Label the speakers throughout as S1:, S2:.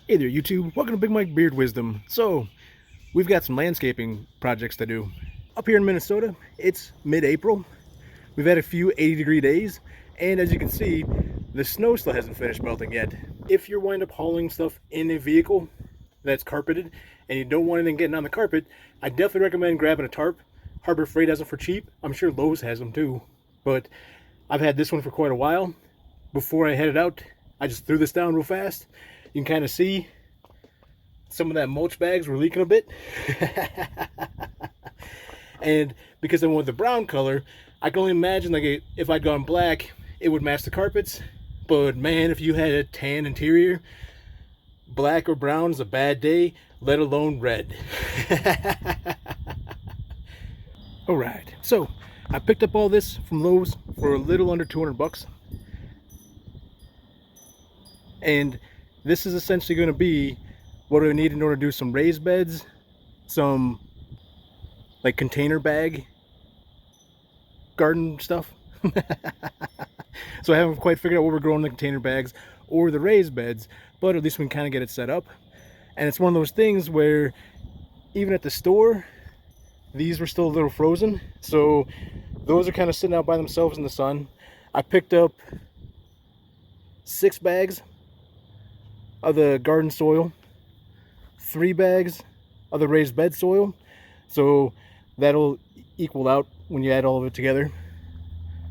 S1: Hey there YouTube, welcome to Big Mike Beard Wisdom. So, we've got some landscaping projects to do. Up here in Minnesota, it's mid-April. We've had a few 80-degree days, and as you can see, the snow still hasn't finished melting yet. If you wind up hauling stuff in a vehicle that's carpeted, and you don't want anything getting on the carpet, I definitely recommend grabbing a tarp. Harbor Freight has them for cheap. I'm sure Lowe's has them too, but I've had this one for quite a while. Before I headed out, I just threw this down real fast. You can kind of see some of that mulch bags were leaking a bit. And because I went the brown color, I can only imagine like if I'd gone black, it would match the carpets. But man, if you had a tan interior, black or brown is a bad day, let alone red. Alright, so I picked up all this from Lowe's for a little under 200 bucks. And this is essentially going to be what I need in order to do some raised beds, some like container bag garden stuff. So I haven't quite figured out what we're growing in the container bags or the raised beds, but at least we can kind of get it set up. And it's one of those things where even at the store, these were still a little frozen, so those are kind of sitting out by themselves in the sun. I picked up 6 bags of the garden soil, 3 bags of the raised bed soil, so that'll equal out when you add all of it together.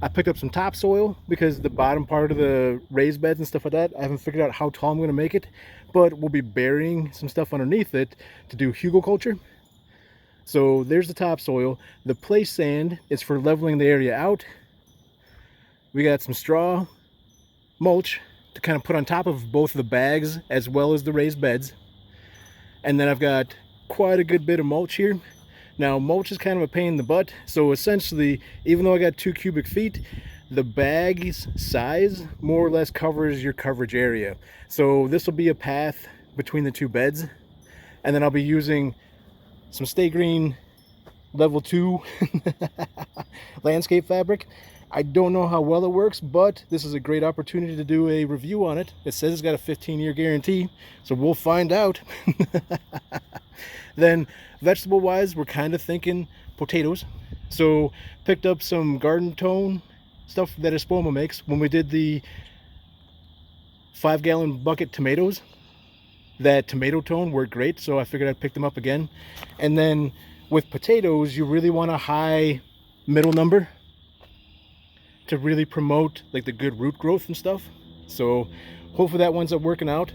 S1: I picked up some topsoil because the bottom part of the raised beds and stuff like that, I haven't figured out how tall I'm going to make it, but we'll be burying some stuff underneath it to do hugelkultur. So there's the topsoil. The place sand is for leveling the area out. We got some straw mulch to kind of put on top of both of the bags as well as the raised beds. And then I've got quite a good bit of mulch here. Now mulch is kind of a pain in the butt, so essentially even though I got 2 cubic feet, the bag's size more or less covers your coverage area. So this will be a path between the 2 beds, and then I'll be using some Stay Green level 2 landscape fabric. I don't know how well it works, but this is a great opportunity to do a review on it. It says it's got a 15-year guarantee, so we'll find out. Then vegetable wise, we're kind of thinking potatoes. So picked up some garden tone stuff that Espoma makes. When we did the 5-gallon bucket tomatoes, that tomato tone worked great, so I figured I'd pick them up again. And then with potatoes, you really want a high middle number to really promote like the good root growth and stuff. So hopefully that winds up working out.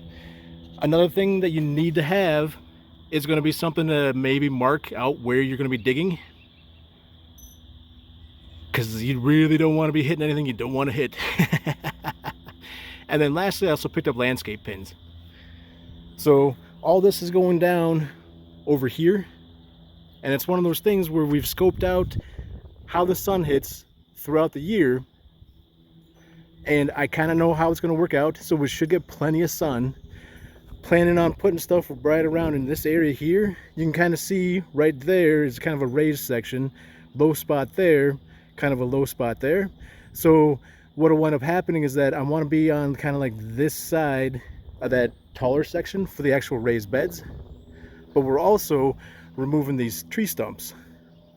S1: Another thing that you need to have is going to be something to maybe mark out where you're going to be digging, because you really don't want to be hitting anything you don't want to hit. And then lastly, I also picked up landscape pins. So all this is going down over here, and it's one of those things where we've scoped out how the sun hits throughout the year, and I kind of know how it's going to work out, so we should get plenty of sun. Planning on putting stuff right around in this area here. You can kind of see right there is kind of a raised section, low spot there, kind of a low spot there. So what will end up happening is that I want to be on kind of like this side of that taller section for the actual raised beds, but we're also removing these tree stumps,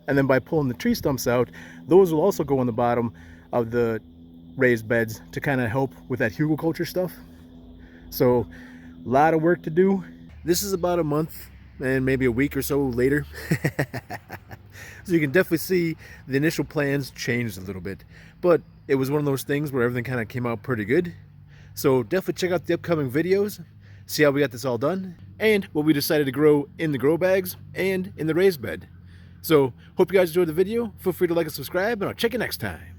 S1: and then by pulling the tree stumps out, those will also go on the bottom of the raised beds to kind of help with that hugelkultur stuff. So a lot of work to do. This is about a month and maybe a week or so later. So you can definitely see the initial plans changed a little bit, but it was one of those things where everything kind of came out pretty good. So definitely check out the upcoming videos, see how we got this all done, and what we decided to grow in the grow bags and in the raised bed. So hope you guys enjoyed the video. Feel free to like and subscribe, and I'll check you next time.